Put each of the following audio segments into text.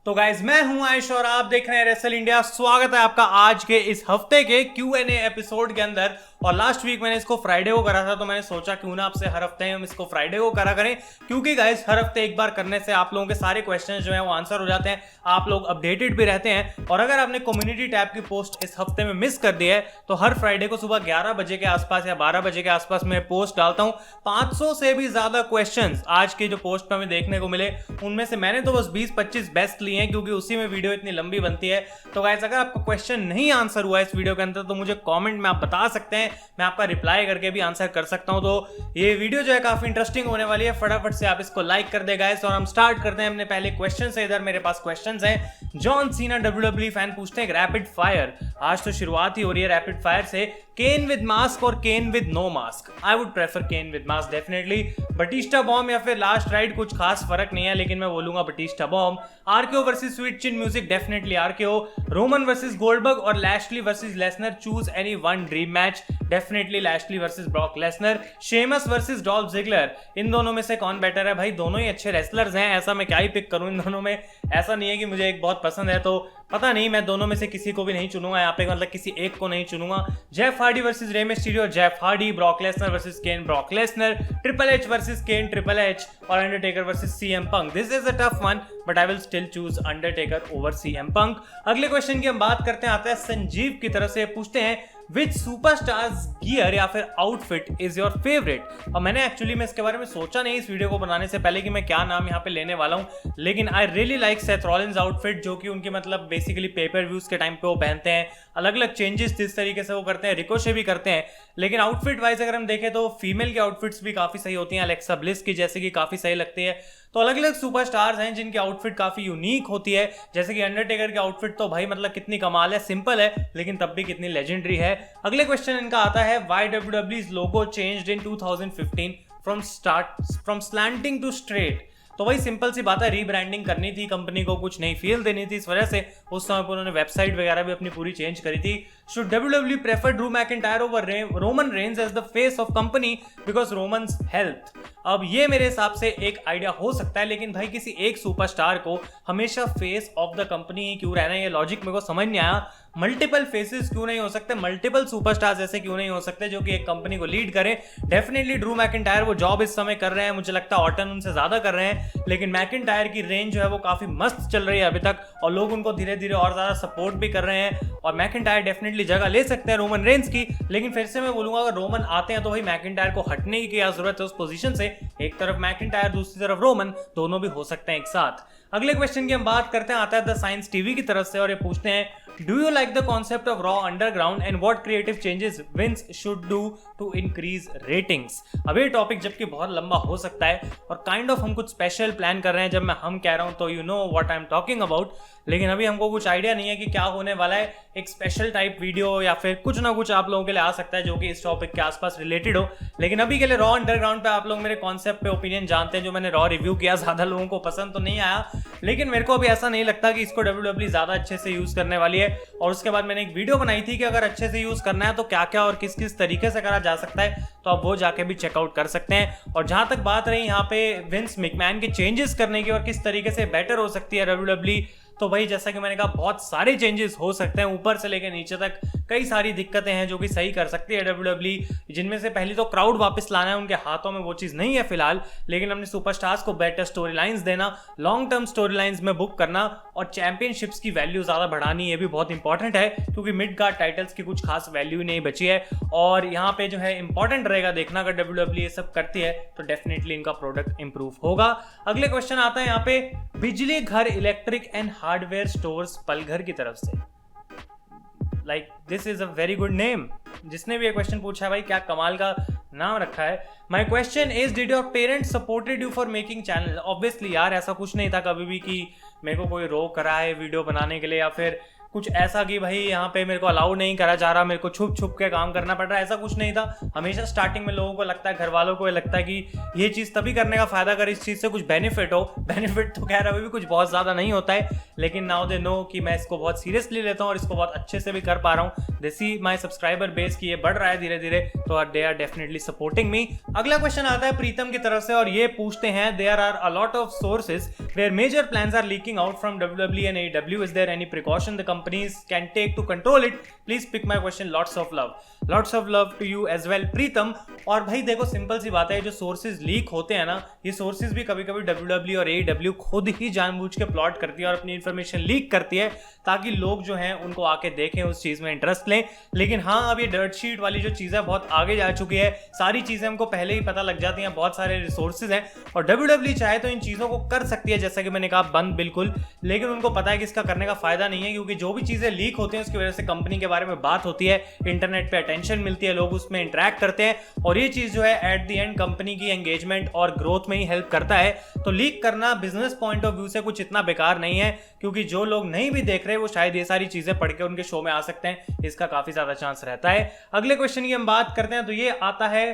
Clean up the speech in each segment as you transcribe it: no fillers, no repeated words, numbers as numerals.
तो गाइज मैं हूं आयुष और आप देख रहे हैं रेसल इंडिया। स्वागत है आपका आज के इस हफ्ते के Q&A एपिसोड के अंदर। और लास्ट वीक मैंने इसको फ्राइडे को करा था, तो मैंने सोचा क्यों ना आपसे हर हफ्ते हम इसको फ्राइडे को करा करें, क्योंकि गाइज हर हफ्ते एक बार करने से आप लोगों के सारे क्वेश्चंस जो हैं वो आंसर हो जाते हैं, आप लोग अपडेटेड भी रहते हैं। और अगर आपने कम्युनिटी टैब की पोस्ट इस हफ्ते में मिस कर दी है तो हर फ्राइडे को सुबह 11 बजे के आसपास या 12 बजे के आसपास मैं पोस्ट डालता हूँ। 500 से भी ज्यादा क्वेश्चन आज की जो पोस्ट पर हमें देखने को मिले, उनमें से मैंने तो बस 20-25 बेस्ट लिए हैं, क्योंकि उसी में वीडियो इतनी लंबी बनती है। तो गाइस अगर आपका क्वेश्चन नहीं आंसर हुआ इस वीडियो के अंदर तो मुझे कमेंट में आप बता सकते हैं, मैं आपका रिप्लाई करके भी आंसर कर सकता हूं। तो ये वीडियो जो है काफी इंटरेस्टिंग होने वाली है, फटाफट से आप इसको लाइक कर दे गाइस। और हम स्टार्ट करते हैं अपने पहले क्वेश्चन से। इधर मेरे पास क्वेश्चंस हैं। जॉन सीना WWE फैन पूछते हैं रैपिड फायर। आज तो शुरुआत ही हो रही है रैपिड फायर से। केन विद मास्क और Kane with no mask? I would prefer Kane with mask definitely. Batista bomb या फिर लास्ट राइड, कुछ खास फर्क नहीं है, लेकिन मैं बोलूंगा Batista bomb. RKO versus Sweet Chin Music, definitely RKO. Roman versus Goldberg और Lashley versus Lesnar, choose any one dream match, definitely Lashley versus Brock Lesnar. Sheamus versus Dolph Ziggler, इन दोनों में से कौन बेटर है? भाई दोनों ही अच्छे रेसलर्स हैं, ऐसा मैं क्या ही पिक करूं इन दोनों में। ऐसा नहीं है कि मुझे एक बहुत पसंद है, तो पता नहीं, मैं दोनों में से किसी को भी नहीं चुनूंगा यहाँ पे, मतलब किसी एक को नहीं चुनूंगा। Jeff Hardy versus Rey Mysterio, Jeff Hardy. Brock Lesnar versus Kane, Brock Lesnar. Triple H versus Kane, Triple H. और Undertaker versus CM Punk, this is a tough one but I will still choose Undertaker over CM Punk. अगले question की हम बात करते हैं, आता है संजीव की तरफ से। पूछते हैं विच सुपरस्टार्स गियर या फिर आउटफिट इज योर फेवरेट? और मैंने एक्चुअली में इसके बारे में सोचा नहीं इस वीडियो को बनाने से पहले कि मैं क्या नाम यहाँ पे लेने वाला हूँ, लेकिन I really like Seth Rollins outfit, जो कि उनकी मतलब बेसिकली पेपर व्यूज के टाइम पे वो पहनते हैं। अलग अलग चेंजेस जिस तरीके से वो करते हैं, रिकोशे भी करते हैं। लेकिन आउटफिट वाइज अगर हम देखें तो फीमेल की आउटफिट्स भी काफी सही होती हैं। अलेक्सा ब्लिस की जैसे कि काफी सही लगती है। तो अलग अलग सुपरस्टार्स हैं जिनकी आउटफिट काफी यूनिक होती है, जैसे कि अंडरटेकर की आउटफिट तो भाई मतलब कितनी कमाल है, सिंपल है लेकिन तब भी कितनी लेजेंडरी है। अगले क्वेश्चन इनका आता है why WWE's logo changed in 2015 from slanting to straight? तो वही सिंपल सी बात है, रीब्रांडिंग करनी थी, कंपनी को कुछ नई फील देनी थी, इस वजह से उस समय पर उन्होंने वेबसाइट वगैरह भी अपनी पूरी चेंज करी थी। Should WWE prefer Drew McIntyre over Roman Reigns as the face of company because Roman's health? अब ये मेरे हिसाब से एक आइडिया हो सकता है, लेकिन भाई किसी एक सुपरस्टार को हमेशा फेस ऑफ द कंपनी क्यों रहना है, ये लॉजिक मेरे को समझ नहीं आया। मल्टीपल फेसेस क्यों नहीं हो सकते, मल्टीपल सुपरस्टार्स ऐसे क्यों नहीं हो सकते जो कि एक कंपनी को लीड करें? डेफिनेटली ड्रू मैकिंटायर वो जॉब इस समय कर रहे हैं, मुझे लगता है ऑर्टन उनसे ज्यादा कर रहे हैं, लेकिन मैकिंटायर की रेंज जो है वो काफी मस्त चल रही है अभी तक, और लोग उनको धीरे धीरे और ज्यादा सपोर्ट भी कर रहे हैं। और मैकिंटायर डेफिनेटली जगह ले सकते हैं रोमन रेंज की, लेकिन फिर से मैं बोलूंगा अगर रोमन आते हैं तो भाई मैकिंटायर को हटने की क्या जरूरत है उस पोजीशन से? एक तरफ मैकिंटायर, दूसरी तरफ रोमन, दोनों भी हो सकते हैं एक साथ। अगले क्वेश्चन की हम बात करते हैं, आता है द साइंस टीवी की तरफ से, और ये पूछते हैं Do you like the concept of Raw Underground and what creative changes Vince should do to increase ratings? अब ये टॉपिक जबकि बहुत लंबा हो सकता है और काइंड ऑफ हम कुछ स्पेशल प्लान कर रहे हैं। जब मैं हम कह रहा हूं तो you know what I am talking about, लेकिन अभी हमको कुछ आइडिया नहीं है कि क्या होने वाला है। एक स्पेशल टाइप वीडियो या फिर कुछ ना कुछ आप लोगों के लिए आ सकता है जो कि इस टॉपिक के आसपास रिलेटेड हो, लेकिन अभी के लिए रॉ अंडरग्राउंड पे आप लोग मेरे कॉन्सेप्ट पे ओपिनियन जानते हैं। जो मैंने रॉ रिव्यू किया ज्यादा लोगों को पसंद तो नहीं आया, लेकिन मेरे को अभी ऐसा नहीं लगता कि इसको WWE ज्यादा अच्छे से यूज करने वाली है। और उसके बाद मैंने एक वीडियो बनाई थी कि अगर अच्छे से यूज करना है तो क्या क्या और किस किस तरीके से करा जा सकता है, तो आप वो जाके भी चेकआउट कर सकते हैं। और जहां तक बात रही यहाँ पे विंस मैकमैन के चेंजेस करने की और किस तरीके से बेटर हो सकती है WWE, तो भाई जैसा कि मैंने कहा बहुत सारे चेंजेस हो सकते हैं, ऊपर से लेकर नीचे तक कई सारी दिक्कतें हैं जो कि सही कर सकती है WWE, जिनमें से पहली तो क्राउड वापस लाना है, उनके हाथों में वो चीज नहीं है फिलहाल, लेकिन अपने सुपरस्टार्स को बेटर स्टोरी लाइन्स देना, लॉन्ग टर्म स्टोरी लाइन्स में बुक करना और चैंपियनशिप्स की वैल्यू ज्यादा बढ़ानी, ये भी बहुत इंपॉर्टेंट है, क्योंकि मिड कार्ड टाइटल्स की कुछ खास वैल्यू नहीं बची है। और यहाँ पे जो है इंपॉर्टेंट रहेगा देखना, अगर WWE ये सब करती है तो डेफिनेटली इनका प्रोडक्ट इंप्रूव होगा। अगले क्वेश्चन आता है यहाँ पे बिजली घर इलेक्ट्रिक एंड हार्डवेयर स्टोर्स पलघर की तरफ से। Like this is a very good name. जिसने भी ये क्वेश्चन पूछा है भाई क्या कमाल का नाम रखा है। My question is did your parents supported you for making channel? Obviously यार ऐसा कुछ नहीं था कभी भी कि मेरे को कोई रोक करा है वीडियो बनाने के लिए, या फिर कुछ ऐसा कि भाई यहाँ पे मेरे को अलाउ नहीं करा जा रहा, मेरे को छुप छुप के काम करना पड़ रहा है, ऐसा कुछ नहीं था। हमेशा स्टार्टिंग में लोगों को लगता है, घर वालों को लगता है कि ये चीज़ तभी करने का फायदा अगर इस चीज़ से कुछ बेनिफिट हो। बेनिफिट तो खैर अभी भी कुछ बहुत ज़्यादा नहीं होता है, लेकिन नाउ दे नो कि मैं इसको बहुत सीरियसली लेता हूँ और इसको बहुत अच्छे से भी कर पा रहा हूँ। दे सी माई सब्सक्राइबर बेस की ये बढ़ रहा है धीरे धीरे, तो they are definitely supporting me. अगला क्वेश्चन आता है प्रीतम की तरफ से और ये पूछते हैं there are a lot of sources where major plans are leaking out from WWE and AEW. Is there any precaution the companies can take to control it? Please pick my question. Lots of love to you as well, प्रीतम। और भाई देखो simple सी बात है, जो sources leak होते हैं ना, ये सोर्सेज भी कभी कभी WWE और AEW खुद ही जानबूझ के प्लॉट करती है और अपनी इन्फॉर्मेशन लीक करती है ताकि लोग जो हैं उनको आके देखें, उस चीज़ में इंटरेस्ट लें। लेकिन हाँ, अब ये डर्ट शीट वाली जो चीज़ है बहुत आगे जा चुकी है, सारी चीज़ें हमको पहले ही पता लग जाती हैं, बहुत सारे रिसोर्सेज हैं और WWE चाहे तो इन चीज़ों को कर सकती है, जैसा कि मैंने कहा बंद बिल्कुल, लेकिन उनको पता है कि इसका करने का फायदा नहीं है, क्योंकि जो भी चीज़ें लीक होती हैं उसकी वजह से कंपनी के बारे में बात होती है, इंटरनेट पे अटेंशन मिलती है, लोग उसमें इंटरेक्ट करते हैं और ये चीज़ जो है एट द एंड कंपनी की एंगेजमेंट और ग्रोथ में ही हेल्प करता है। तो लीक करना बिजनेस पॉइंट ऑफ व्यू से कुछ इतना बेकार नहीं है, क्योंकि जो लोग नहीं भी देख रहे वो शायद ये सारी चीजें पढ़ के उनके शो में आ सकते हैं, इसका काफी ज्यादा चांस रहता है। अगले क्वेश्चन की हम बात करते हैं तो ये आता है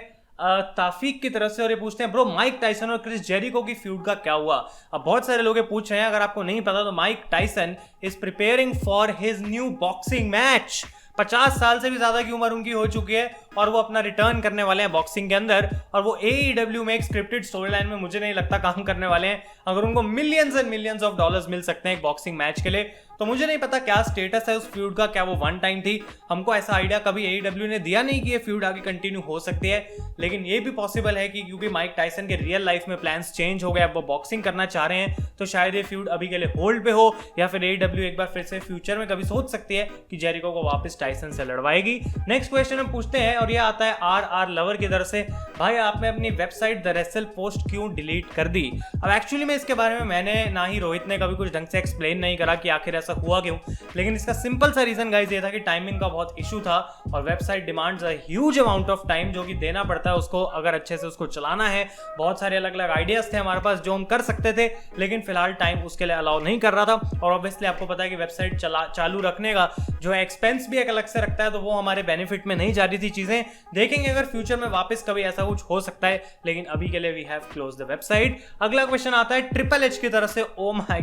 ताफीक की तरफ से और ये पूछते हैं, ब्रो माइक टाइसन और क्रिस जेरिको की फ्यूड का क्या हुआ? अब बहुत सारे लोग पूछ रहे हैं, अगर आपको नहीं पता तो Mike Tyson is preparing for his new boxing match. 50 साल से भी ज्यादा की उम्र उनकी हो चुकी है और वो अपना रिटर्न करने वाले हैं बॉक्सिंग के अंदर, और वो AEW में एक स्क्रिप्टेड स्टोरी लाइन में मुझे नहीं लगता काम करने वाले हैं। अगर उनको millions and millions of dollars मिल सकते हैं एक बॉक्सिंग मैच के लिए, तो मुझे नहीं पता क्या स्टेटस है उस फ्यूड का, क्या वो वन टाइम थी, हमको ऐसा आइडिया कभी AEW ने दिया नहीं कि ये फ्यूड आगे कंटिन्यू हो सकती है। लेकिन ये भी पॉसिबल है कि क्योंकि माइक टाइसन के रियल लाइफ में प्लान्स चेंज हो गए, अब वो बॉक्सिंग करना चाह रहे हैं, तो शायद ये फ्यूड अभी के लिए होल्ड पे हो, या फिर AEW एक बार फिर से फ्यूचर में कभी सोच सकती है कि जेरिको को वापस टाइसन से लड़वाएगी। नेक्स्ट क्वेश्चन हम पूछते हैं और ये आता है RR लवर की तरफ से, भाई आपने अपनी वेबसाइट द रेसल पोस्ट क्यों डिलीट कर दी? अब एक्चुअली में इसके बारे में मैंने ना ही रोहित ने कभी कुछ ढंग से एक्सप्लेन नहीं करा कि आखिर ऐसा हुआ क्यों, लेकिन इसका सिंपल सा रीजन गाइस ये था कि टाइमिंग का बहुत इशू था और website demands a huge amount of time जो कि देना पड़ता है उसको, अगर अच्छे से उसको चलाना है। बहुत सारे अलग अलग आइडियाज थे हमारे पास जो हम कर सकते थे, लेकिन फिलहाल टाइम उसके लिए अलाउ नहीं कर रहा था। और ऑब्वियसली आपको पता है कि वेबसाइट चालू रखने का जो है एक्सपेंस भी एक अलग से रखता है, तो वो हमारे बेनिफिट में नहीं जा रही थी चीजें। देखेंगे अगर फ्यूचर में वापस कभी ऐसा कुछ हो सकता है, लेकिन अभी के लिए we have close the website. अगला क्वेश्चन आता है ट्रिपल एच की तरफ से, oh my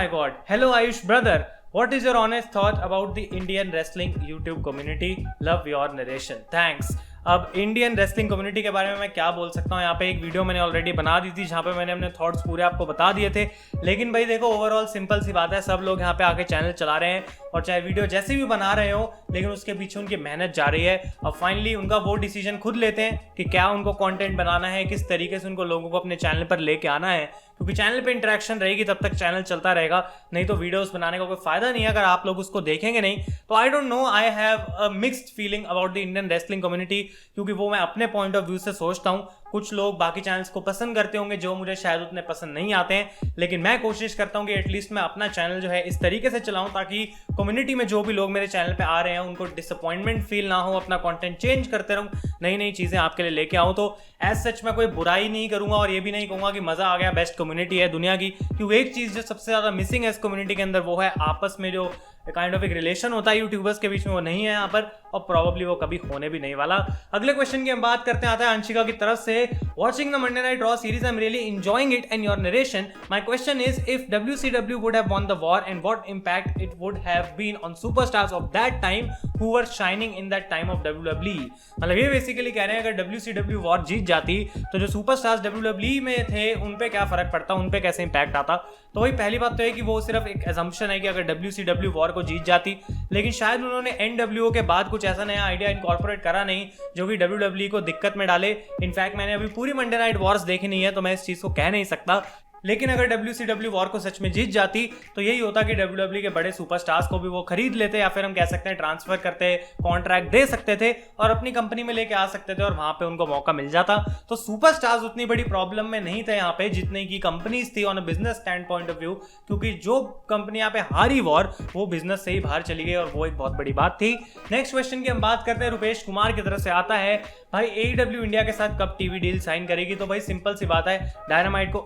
God, hello Ayush brother, what is your honest thought about the Indian wrestling YouTube community? Love your narration, thanks। अब इंडियन रेसलिंग कम्युनिटी के बारे में मैं क्या बोल सकता हूँ, यहाँ पे एक वीडियो मैंने ऑलरेडी बना दी थी जहाँ पे मैंने अपने थॉट्स पूरे आपको बता दिए थे। लेकिन भाई देखो ओवरऑल सिंपल सी बात है, सब लोग यहाँ पे आके चैनल चला रहे हैं और चाहे वीडियो जैसे भी बना रहे हो, लेकिन उसके पीछे उनकी मेहनत जा रही है। अब फाइनली उनका वो डिसीजन खुद लेते हैं कि क्या उनको कंटेंट बनाना है, किस तरीके से उनको लोगों को अपने चैनल पर लेके आना है, क्योंकि चैनल पे इंटरेक्शन रहेगी तब तक चैनल चलता रहेगा, नहीं तो वीडियोस बनाने का कोई फायदा नहीं है अगर आप लोग उसको देखेंगे नहीं। तो I don't know, I have a mixed feeling about the Indian wrestling community, क्योंकि वो मैं अपने पॉइंट ऑफ व्यू से सोचता हूँ। कुछ लोग बाकी चैनल्स को पसंद करते होंगे जो मुझे शायद उतने पसंद नहीं आते हैं, लेकिन मैं कोशिश करता हूँ कि एटलीस्ट मैं अपना चैनल जो है इस तरीके से चलाऊं ताकि कम्युनिटी में जो भी लोग मेरे चैनल पे आ रहे हैं उनको डिसअपॉइंटमेंट फील ना हो, अपना कंटेंट चेंज करते रहूं, नई नई चीजें आपके लिए लेके आऊं। तो एज सच मैं कोई बुराई नहीं करूंगा और ये भी नहीं कहूंगा कि मजा आ गया, बेस्ट कम्युनिटी है दुनिया की, क्योंकि एक चीज जो सबसे ज्यादा मिसिंग है इस कम्युनिटी के अंदर वो है आपस में जो काइंड ऑफ एक रिलेशन होता है यूट्यूबर्स के बीच में, वो नहीं है यहाँ पर और प्रॉब्ली वो कभी होने भी नहीं वाला। अगले क्वेश्चन की हम बात करते हैं, आता है अंशिका की तरफ से, watching the Monday Night Raw series, I'm really enjoying it and your narration. My question is, if WCW would have won the war and what impact it would have been on superstars of that time who were shining in that time of WWE? मतलब ये basically कह रहे हैं अगर WCW war जीत जाती तो जो superstars WWE में थे उन पे क्या फर्क पड़ता, उन पे कैसे इंपैक्ट आता। तो वही पहली बात तो है कि वो सिर्फ एक assumption है कि अगर WCW वॉर को जीत जाती, लेकिन शायद उन्होंने NWO के बाद कुछ ऐसा नया आइडिया इनकॉर्पोरेट करा नहीं जो कि WWE को दिक्कत में डाले। इनफैक्ट मैंने अभी पूरी मंडे नाइट वॉर्स देखी नहीं है तो मैं इस चीज को कह नहीं सकता, लेकिन अगर WCW वॉर को सच में जीत जाती तो यही होता कि WWE के बड़े सुपरस्टार्स को भी वो खरीद लेते या फिर हम कह सकते हैं ट्रांसफर करते, कॉन्ट्रैक्ट दे सकते थे और अपनी कंपनी में लेके आ सकते थे और वहां पे उनको मौका मिल जाता। तो सुपरस्टार्स उतनी बड़ी प्रॉब्लम में नहीं थे यहाँ पे जितने की कंपनीज थी on a business stand point of view, क्योंकि जो कंपनी यहाँ पे हारी वॉर वो बिजनेस से ही बाहर चली गई और वो एक बहुत बड़ी बात थी। नेक्स्ट क्वेश्चन की हम बात करते हैं, रुपेश कुमार की तरफ से आता है, भाई AEW इंडिया के साथ कब टीवी डील साइन करेगी? तो भाई सिंपल सी बात है, डायनामाइट को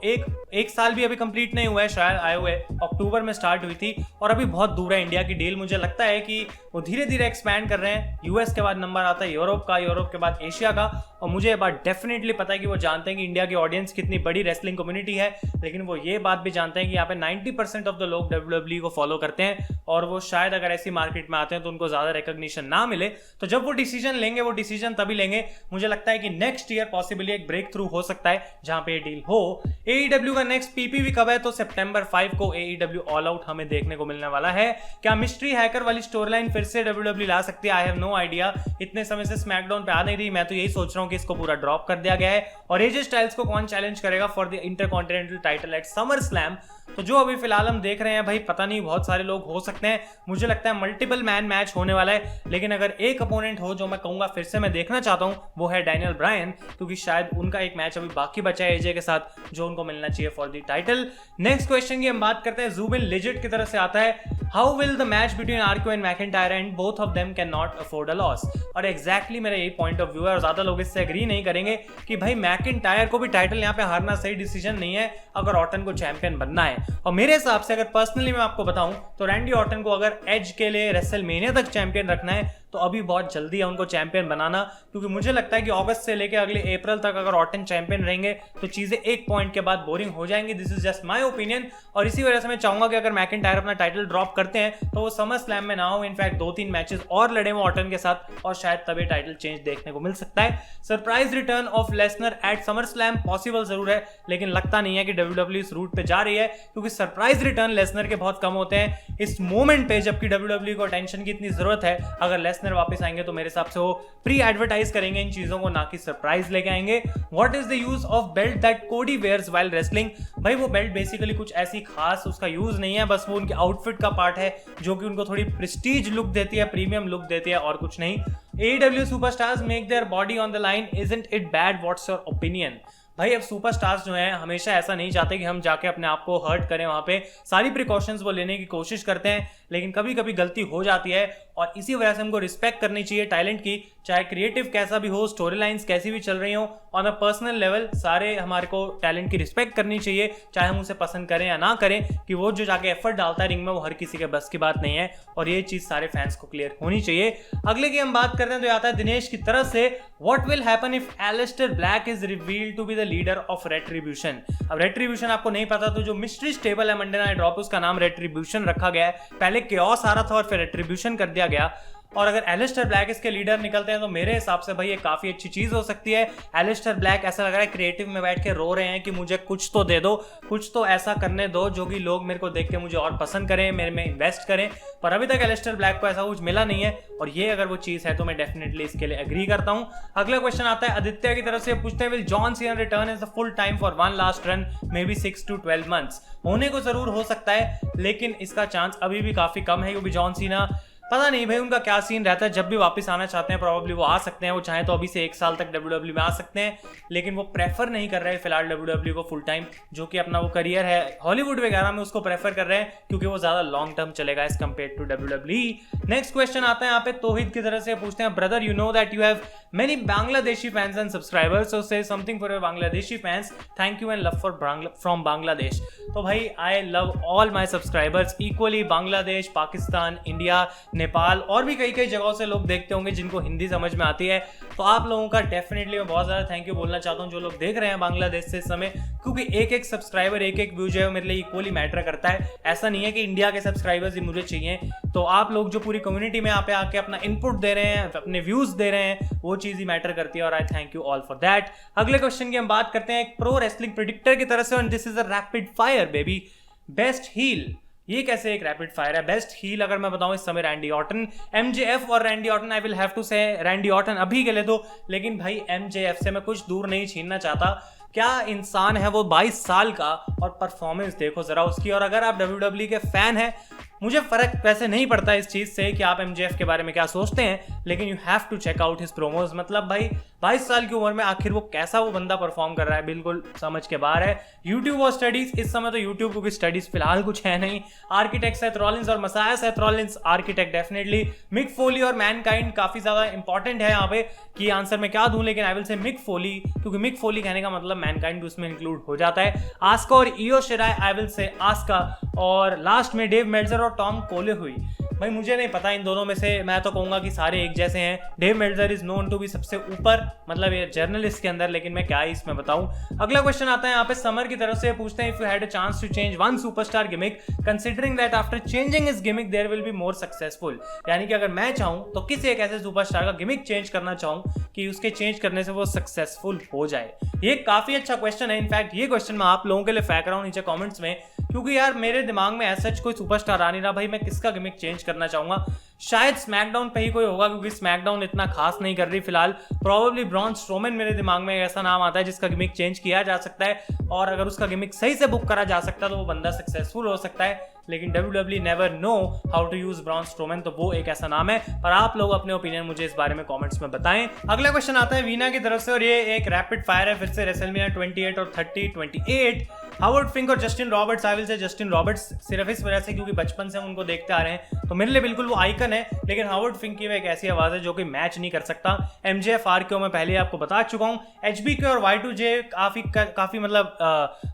एक साल भी अभी कंप्लीट नहीं हुआ है, शायद आए हुए अक्टूबर में स्टार्ट हुई थी और अभी बहुत दूर है इंडिया की डील। मुझे लगता है कि वो धीरे धीरे एक्सपैंड कर रहे हैं, यूएस के बाद नंबर आता है यूरोप का, यूरोप के बाद एशिया का, और मुझे ये बात डेफिनेटली पता है कि वो जानते हैं कि इंडिया की ऑडियंस कितनी बड़ी रेसलिंग कम्युनिटी है, लेकिन वो ये बात भी जानते हैं कि यहाँ पे 90% ऑफ द लोग WWE को फॉलो करते हैं और वो शायद अगर ऐसी मार्केट में आते हैं तो उनको ज्यादा रिकॉग्निशन ना मिले। तो जब वो डिसीजन लेंगे वो डिसीजन तभी लेंगे, मुझे लगता है कि नेक्स्ट ईयर पॉसिबली एक ब्रेक थ्रू हो सकता है जहां पे डील हो। AEW का नेक्स्ट पीपीवी कब है, तो सितंबर 5 को AEW ऑल आउट हमें देखने को मिलने वाला है। क्या मिस्ट्री हैकर वाली स्टोरी लाइन फिर से WWE ला सकती है? I have no idea. इतने समय से स्मैकडाउन पे आ नहीं रही, मैं तो यही सोच रहा हूँ कि इसको पूरा ड्रॉप कर दिया गया है। और एजे स्टाइल्स को कौन चैलेंज करेगा for the intercontinental title at summer slam? तो जो अभी फिलहाल हम देख रहे हैं भाई, पता नहीं, बहुत सारे लोग हो सकते हैं। मुझे लगता है मल्टीपल मैन मैच होने वाला है, लेकिन अगर एक अपोनेंट हो जो मैं कहूंगा फिर से मैं देखना चाहता हूं, वो है डैनियल ब्रायन, क्योंकि शायद उनका एक मैच अभी बाकी बचा है एजे के साथ जो उनको मिलना चाहिए for the title. Next question की हम बात करते हैं, ज़ुबिन लिजिट की तरफ से आता है, how will the match between RQ and McIntyre and both of them can not afford a loss? और एग्जैक्टली मेरा यही पॉइंट ऑफ व्यू है और ज्यादा लोग इससे एग्री नहीं करेंगे कि भाई मैकिंटायर को भी टाइटल यहाँ पे हारना सही डिसीजन नहीं है अगर ऑर्टन को चैंपियन बनना है। और मेरे हिसाब से अगर पर्सनली मैं आपको बताऊं तो रैंडी ऑर्टन को अगर एज के लिए रेसलमेनिया तक चैंपियन रखना है तो अभी बहुत जल्दी है उनको चैंपियन बनाना, क्योंकि मुझे लगता है कि अगस्त से लेकर अगले अप्रैल तक अगर ऑर्टन चैंपियन रहेंगे तो चीजें एक पॉइंट के बाद बोरिंग हो जाएंगी। This is just my opinion. और इसी वजह से मैं चाहूंगा कि अगर मैकिंटायर अपना टाइटल ड्रॉप करते हैं तो वो समर स्लैम में ना हो, इनफैक्ट 2-3 मैचेस और लड़े वो ऑर्टन के साथ और शायद तभी टाइटल चेंज देखने को मिल सकता है। Surprise return of Lesnar at SummerSlam possible जरूर है, लेकिन लगता नहीं है कि WWE इस रूट पे जा रही है, क्योंकि सरप्राइज रिटर्न लेसनर के बहुत कम होते हैं इस मोमेंट पे, जबकि WWE को अटेंशन की इतनी जरूरत है। अगर लेसनर वापस आएंगे तो मेरे हिसाब से वो प्री एडवर्टाइज करेंगे इन चीजों को, ना कि सरप्राइज लेके आएंगे। What is the use of belt that कोडी वेयर्स व्हाइल रेसलिंग? भाई वो बेल्ट बेसिकली कुछ ऐसी खास उसका यूज नहीं है, बस वो उनके आउटफिट का पार्ट है जो कि उनको थोड़ी प्रेस्टीज लुक देती है, प्रीमियम लुक देती है और कुछ नहीं। AEW superstars make their body on the line, isn't it bad? What's your opinion? भाई अब सुपरस्टार्स जो हैं हमेशा ऐसा नहीं चाहते कि हम जाके अपने आप को हर्ट करें, वहां पे सारी प्रिकॉशंस वो लेने की कोशिश करते हैं, लेकिन कभी कभी गलती हो जाती है और इसी वजह से हमको रिस्पेक्ट करनी चाहिए टैलेंट की, चाहे क्रिएटिव कैसा भी हो, स्टोरी लाइन्स कैसी भी चल रही हो, ऑन अ पर्सनल लेवल सारे हमारे को टैलेंट की रिस्पेक्ट करनी चाहिए, चाहे हम उसे पसंद करें या ना करें, कि वो जो जाके एफर्ट डालता है रिंग में वो हर किसी के बस की बात नहीं है और ये चीज सारे फैंस को क्लियर होनी चाहिए। अगले की हम बात करते हैं तो आता है दिनेश की तरफ से, what will happen if Aleister Black is revealed to be the leader of Retribution? अब रेट्रीब्यूशन आपको नहीं पता तो जो मिस्ट्री स्टेबल है मंडे नाइट रॉ पे उसका नाम रेट्रीब्यूशन रखा गया है। पहले केओस आ रहा था और फिर रेट्रीब्यूशन कर दिया गया, और अगर एलिस्टर ब्लैक इसके लीडर निकलते हैं तो मेरे हिसाब से भाई ये काफी अच्छी चीज हो सकती है। एलिस्टर ब्लैक ऐसा लग रहा है क्रिएटिव में बैठ के रो रहे हैं कि मुझे कुछ तो दे दो, कुछ तो ऐसा करने दो जो कि लोग मेरे को देख के मुझे और पसंद करें, मेरे में इन्वेस्ट करें, पर अभी तक एलिस्टर ब्लैक को ऐसा कुछ मिला नहीं है और ये अगर वो चीज है तो मैं डेफिनेटली इसके लिए एग्री करता हूं। अगला क्वेश्चन आता है आदित्य की तरफ से, पूछते हैं will John Cena return as the full time for one last run maybe 6 to 12 months? होने को जरूर हो सकता है, लेकिन इसका चांस अभी भी काफी कम है, क्योंकि जॉन सीना पता नहीं भाई उनका क्या सीन रहता है, जब भी वापस आना चाहते हैं प्रॉब्ली वो आ सकते हैं, वो चाहे तो अभी से 1 साल तक WWE में आ सकते हैं, लेकिन वो प्रेफर नहीं कर रहे हैं फिलहाल WWE को फुल टाइम, जो कि अपना वो करियर है हॉलीवुड वगैरह में उसको प्रेफर कर रहे हैं क्योंकि वो ज्यादा लॉन्ग टर्म चलेगा as compare to WWE। Next question आता है यहाँ पे तोहिद की तरह से, पूछते हैं brother you know that you have many Bangladeshi fans and subscribers, so say something for your Bangladeshi fans, thank you and love from Bangladesh। तो भाई I love all my subscribers equally, Bangladesh, Pakistan, India, Nepal और भी कई जगहों से लोग देखते होंगे जिनको हिंदी समझ में आती है, तो आप लोगों का डेफिनेटली मैं बहुत ज़्यादा थैंक यू बोलना चाहता हूँ जो लोग देख रहे हैं बांग्लादेश से इस समय, क्योंकि एक सब्सक्राइबर एक व्यू जो है मेरे लिए इक्वली मैटर करता है। ऐसा नहीं है कि इंडिया के सब्सक्राइबर्स ही मुझे चाहिए, तो आप लोग जो पूरी कम्युनिटी में यहाँ पे आके अपना इनपुट दे रहे हैं, अपने व्यूज दे रहे हैं, वो चीज ही मैटर करती है और आई thank you all for that. अगले क्वेश्चन की हम बात करते हैं एक प्रो रेसलिंग प्रेडिक्टर की तरफ से, and this is a rapid fire baby. Best heel, ये कैसे एक रैपिड फायर है? बेस्ट हील अगर मैं बताऊं इस समय रैंडी ऑर्टन, MJF और Randy Orton. I will have to say Randy Orton अभी के लिए तो, लेकिन भाई MJF से मैं कुछ दूर नहीं छीनना चाहता। क्या इंसान है वो, 22 साल का, और परफॉर्मेंस देखो जरा उसकी। और अगर आप WWE के फैन हैं, मुझे फर्क वैसे नहीं पड़ता इस चीज से कि आप MJF के बारे में क्या सोचते हैं, लेकिन you have to check out his promos. मतलब भाई 22 साल की उम्र में आखिर वो कैसा वो बंदा परफॉर्म कर रहा है, बिल्कुल समझ के बाहर है। यूट्यूब और स्टडीज, इस समय तो यूट्यूब को भी स्टडीज फिलहाल कुछ है नहीं। आर्किटेक्ट सेथ रॉलिंस और Messiah Seth Rollins, architect definitely. Mick Foley और मैनकाइंड काफी ज्यादा इंपॉर्टेंट है यहाँ पे कि आंसर में क्या दूं, लेकिन आई विल से मिक फोली, क्योंकि मिक फोली कहने का मतलब मैनकाइंड उसमें इंक्लूड हो जाता है। आस्का और इयो शिराय, आई विल से आस्का। और लास्ट में डेव मेल्जर और टॉम कोले हुई। भाई मुझे नहीं पता इन दोनों में से, मैं तो कहूंगा कि सारे एक जैसे हैं। Dave Meltzer is known to be सबसे ऊपर, मतलब ये जर्नलिस्ट के अंदर, लेकिन मैं क्या ही इसमें बताऊं। अगला क्वेश्चन आता है यहाँ पे समर की तरफ से, पूछते हैं if you had a chance to change one superstar gimmick considering that after changing his gimmick there will be more successful. यानी कि अगर मैं चाहूं तो किसी एक ऐसे सुपरस्टार का गिमिक चेंज करना चाहूं कि उसके चेंज करने से वो सक्सेसफुल हो जाए। ये काफी अच्छा क्वेश्चन है। इनफैक्ट ये क्वेश्चन मैं आप लोगों के लिए फेंक रहा हूं नीचे कमेंट्स में, क्योंकि यार मेरे दिमाग में ऐसा कोई सुपरस्टार आ नहीं रहा भाई मैं किसका गिमिक चेंज करना चाहूंगा। शायद स्मैकडाउन पे ही कोई होगा, क्योंकि स्मैकडाउन इतना खास नहीं कर रही फिलहाल। प्रोबेबली ब्रॉन स्ट्रोमैन मेरे दिमाग में ऐसा नाम आता है जिसका गिमिक चेंज किया जा सकता है, और अगर उसका गिमिक सही से बुक करा जा सकता है तो वो बंदा सक्सेसफुल हो सकता है। लेकिन WWE never know how to use Braun Strowman, तो वो एक ऐसा नाम है। पर आप लोग अपने ओपिनियन मुझे इस बारे में कमेंट्स में बताएं। अगला क्वेश्चन आता है वीना की तरफ से, और ये एक रैपिड फायर है फिर से रेसलमेनिया 28 और 30 28। हावर्ड फिंक और Justin Roberts, I will say Justin Roberts सिर्फ इस वजह से क्योंकि बचपन से हम उनको देखते आ रहे हैं, तो मेरे लिए बिल्कुल वो आइकन है। लेकिन हावर्ड फिंक की एक ऐसी आवाज है जो कि मैच नहीं कर सकता MJF RKO, मैं पहले आपको बता चुका हूँ। HBK और Y2J काफी मतलब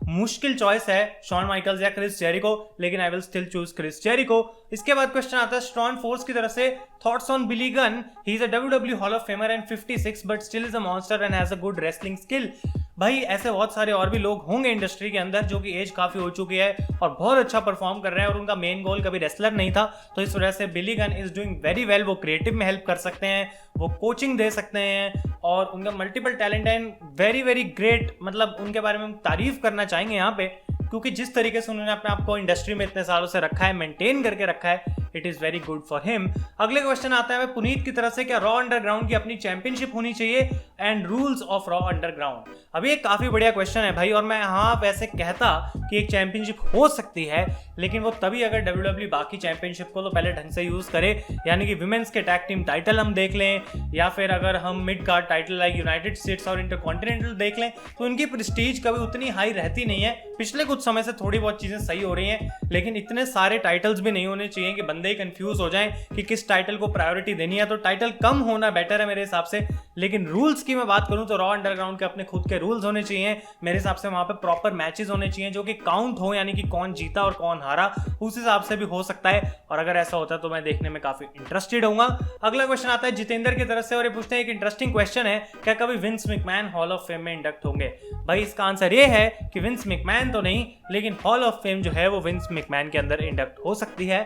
मुश्किल चॉइस है, शॉन माइकल्स या क्रिस जेरिको, लेकिन I will still choose Chris Jericho. इसके बाद क्वेश्चन आता है स्ट्रॉन फोर्स की तरफ से, thoughts on Billy Gunn, he is a WWE hall of famer and 56 but still is a monster and has a good wrestling skill. भाई ऐसे बहुत सारे और भी लोग होंगे इंडस्ट्री के अंदर जो कि एज काफी हो चुकी है और बहुत अच्छा परफॉर्म कर रहे हैं, और उनका मेन गोल कभी रेसलर नहीं था, तो इस वजह से Billy Gunn is doing very well. वो क्रिएटिव में हेल्प कर सकते हैं, वो कोचिंग दे सकते हैं, और उनका multiple talent and very very great, मतलब उनके बारे में हम तारीफ करना चाहेंगे यहाँ पे, क्योंकि जिस तरीके से उन्होंने अपने आप को इंडस्ट्री में इतने सालों से रखा है, मेंटेन करके रखा है, it is very good for him. अगले क्वेश्चन आता है पुनीत की तरफ से, क्या रॉ अंडरग्राउंड की अपनी चैंपियनशिप होनी चाहिए and rules of raw underground. अभी एक काफी बढ़िया क्वेश्चन है भाई, और मैं हाँ वैसे कहता कि एक चैंपियनशिप हो सकती है, लेकिन वो तभी अगर WWE बाकी चैंपियनशिप को तो पहले ढंग से यूज करे, यानी कि विमेंस के टैग टीम टाइटल हम देख लें, या फिर अगर हम mid card title like United states और इंटरकॉन्टिनेंटल देख लें, तो उनकी प्रेस्टीज कभी उतनी हाई रहती नहीं है। पिछले कुछ समय से थोड़ी बहुत चीजें सही हो रही हैं, लेकिन इतने सारे टाइटल्स भी नहीं होने चाहिए कि बंदे ही कंफ्यूज हो जाएं कि किस टाइटल को प्रायोरिटी देनी है। तो टाइटल कम होना बेटर है मेरे हिसाब से। लेकिन रूल्स की मैं बात करूं तो रॉ अंडरग्राउंड के अपने खुद के रूल्स होने चाहिए मेरे हिसाब से। वहां पे प्रॉपर मैचेस होने चाहिए जो कि काउंट हो, यानी कि कौन जीता और कौन हारा, उस हिसाब से भी हो सकता है, और अगर ऐसा होता है तो मैं देखने में काफी इंटरेस्टेड होऊंगा। अगला क्वेश्चन आता है जितेंद्र की तरफ से, और ये पूछते हैं एक इंटरेस्टिंग क्वेश्चन है, क्या कभी Vince McMahon hall of fame में इंडक्ट होंगे। भाई इसका आंसर ये है कि विंस मैकमैन तो नहीं, लेकिन हॉल ऑफ फेम जो है वो विंस मैकमैन के अंदर इंडक्ट हो सकती है।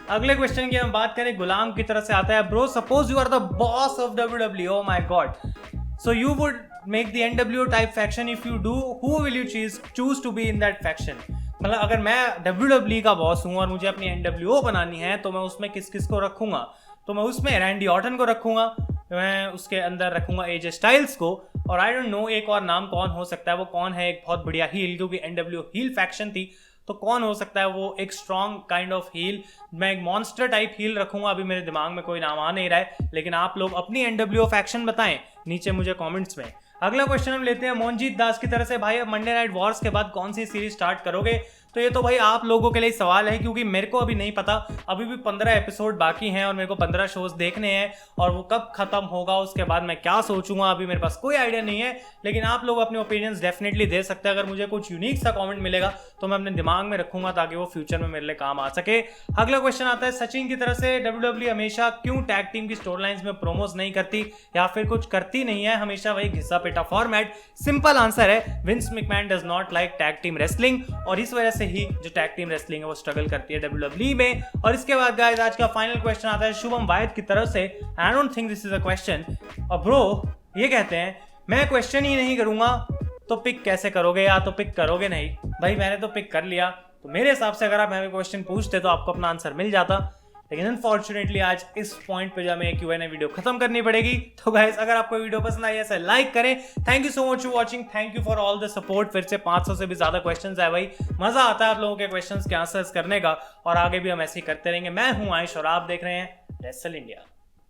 अगले क्वेश्चन की हम बात करें, गुलाम की तरफ से आता है, bro suppose you are the boss of WWE, oh my god, so you would make the NWO type faction, if you do who will you choose to be in that faction। मतलब अगर मैं WWE का boss हूं और मुझे अपनी NWO बनानी है तो मैं उसमें किस किस को रखूंगा, तो मैं उसमें रैंडी ऑर्टन को रखूंगा, मैं उसके अंदर रखूंगा AJ स्टाइल्स को, और आई डोंट नो एक और नाम कौन हो सकता है, वो कौन है एक बहुत बढ़िया हील, क्योंकि NWO हील फैक्शन थी, तो कौन हो सकता है वो एक स्ट्रॉन्ग काइंड ऑफ हील। मैं एक मॉन्स्टर टाइप हील रखूंगा, अभी मेरे दिमाग में कोई नाम आ नहीं रहा है, लेकिन आप लोग अपनी NWO फैक्शन बताएं नीचे मुझे कमेंट्स में। अगला क्वेश्चन हम लेते हैं मोहनजीत दास की तरफ से, भाई अब मंडे नाइट वॉर्स के बाद कौन सी सीरीज स्टार्ट करोगे। तो ये तो भाई आप लोगों के लिए सवाल है, क्योंकि मेरे को अभी नहीं पता, अभी भी 15 एपिसोड बाकी हैं और मेरे को 15 शोज देखने हैं, और वो कब खत्म होगा उसके बाद मैं क्या सोचूंगा अभी मेरे पास कोई आइडिया नहीं है। लेकिन आप लोग अपने ओपिनियंस डेफिनेटली दे सकते हैं, अगर मुझे कुछ यूनिक सा कमेंट मिलेगा तो मैं अपने दिमाग में रखूंगा ताकि वो फ्यूचर में मेरे लिए काम आ सके। अगला क्वेश्चन आता है सचिन की तरफ से, WWE हमेशा क्यों टैग टीम की स्टोरी लाइंस में प्रोमोस नहीं करती या फिर कुछ करती नहीं है, हमेशा वही घिसा पेटा फॉर्मेट। सिंपल आंसर है, Vince McMahon does not like tag team wrestling, और इस वजह से ही जो टैग टीम रेसलिंग है वो स्ट्रगल करती है WWE में। और इसके बाद गाइस आज का फाइनल क्वेश्चन आता है शुभम वायद की तरफ से, I don't think this is a question, और ब्रो ये कहते हैं मैं क्वेश्चन ही नहीं करूंगा तो पिक कैसे करोगे, या तो पिक करोगे नहीं। भाई मैंने तो पिक कर लिया, तो मेरे हिसाब से अगर आप हमें क्वेश्चन पूछते तो आपको अपना आंसर मिल जाता, लेकिन अनफॉर्चुनेटली आज इस पॉइंट पे जो हमें Q&A वीडियो खत्म करनी पड़ेगी। तो गाइस अगर आपको वीडियो पसंद आई ऐसे लाइक करें। Thank you so much for watching, thank you for all the support. फिर से 500 से भी ज्यादा क्वेश्चंस आए भाई, मजा आता है आप लोगों के क्वेश्चंस के आंसर्स करने का, और आगे भी हम ऐसे ही करते रहेंगे। मैं हूं आयुष और आप देख रहे हैं रेसल इंडिया।